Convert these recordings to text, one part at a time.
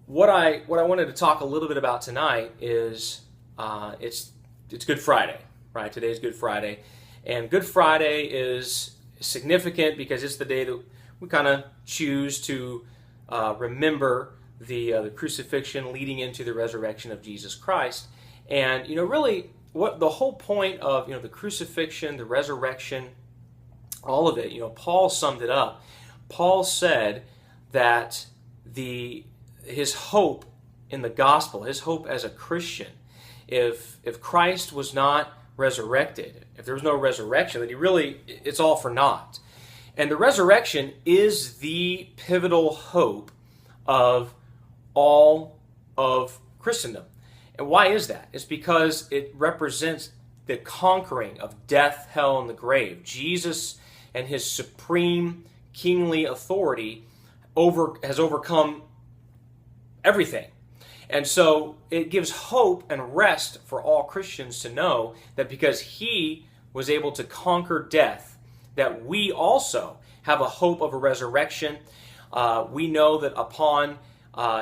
what I wanted to talk a little bit about tonight is it's Good Friday, right? Today's Good Friday, and Good Friday is significant because it's the day that we kind of choose to remember the crucifixion leading into the resurrection of Jesus Christ. And really, what the whole point of the crucifixion, the resurrection, all of it. Paul summed it up. Paul said that his hope in the gospel, his hope as a Christian, if Christ was not resurrected, if there was no resurrection, then it's all for naught. And the resurrection is the pivotal hope of all of Christendom. And why is that? It's because it represents the conquering of death, hell, and the grave. Jesus and his supreme kingly authority has overcome everything. And so it gives hope and rest for all Christians to know that because he was able to conquer death, that we also have a hope of a resurrection. We know that upon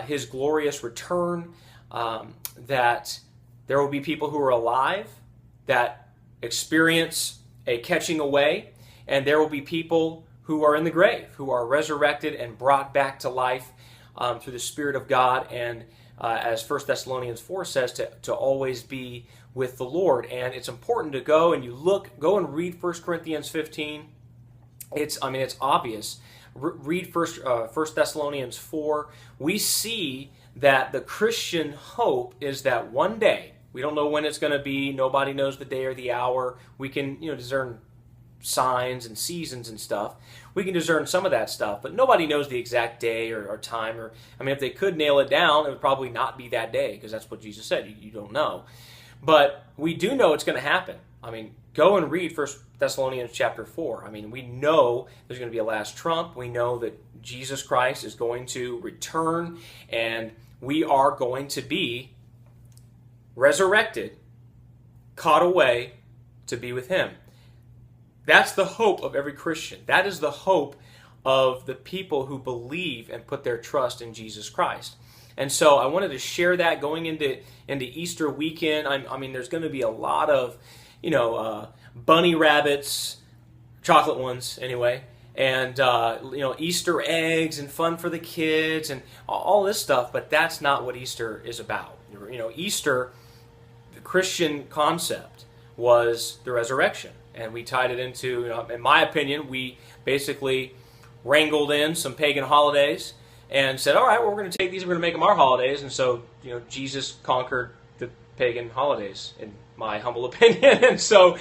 his glorious return, that there will be people who are alive that experience a catching away, and there will be people who are in the grave, who are resurrected and brought back to life through the Spirit of God, and as 1 Thessalonians 4 says, to always be with the Lord. And it's important to go and read 1 Corinthians 15. It's obvious. Read 1 Thessalonians 4. We see that the Christian hope is that one day, we don't know when it's going to be, nobody knows the day or the hour. We can discern signs and seasons and stuff. We can discern some of that stuff, but nobody knows the exact day or time. If they could nail it down, it would probably not be that day, because that's what Jesus said. You don't know. But we do know it's going to happen. Go and read 1 Thessalonians chapter 4. We know there's going to be a last trump. We know that Jesus Christ is going to return, and we are going to be resurrected, caught away to be with him. That's the hope of every Christian. That is the hope of the people who believe and put their trust in Jesus Christ. And so I wanted to share that going into Easter weekend. There's going to be a lot of bunny rabbits, chocolate ones anyway, and Easter eggs and fun for the kids and all this stuff, but that's not what Easter is about. Easter, the Christian concept, was the resurrection, and we tied it into, in my opinion, we basically wrangled in some pagan holidays and said, all right, well, we're going to take these, we're going to make them our holidays, and so Jesus conquered the pagan holidays, in my humble opinion. And so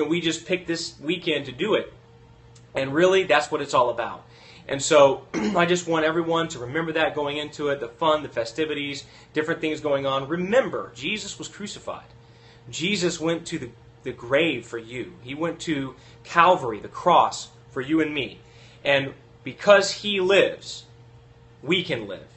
we just picked this weekend to do it. And really, that's what it's all about. And so I just want everyone to remember that going into it, the fun, the festivities, different things going on. Remember, Jesus was crucified. Jesus went to the grave for you. He went to Calvary, the cross, for you and me. And because he lives, we can live.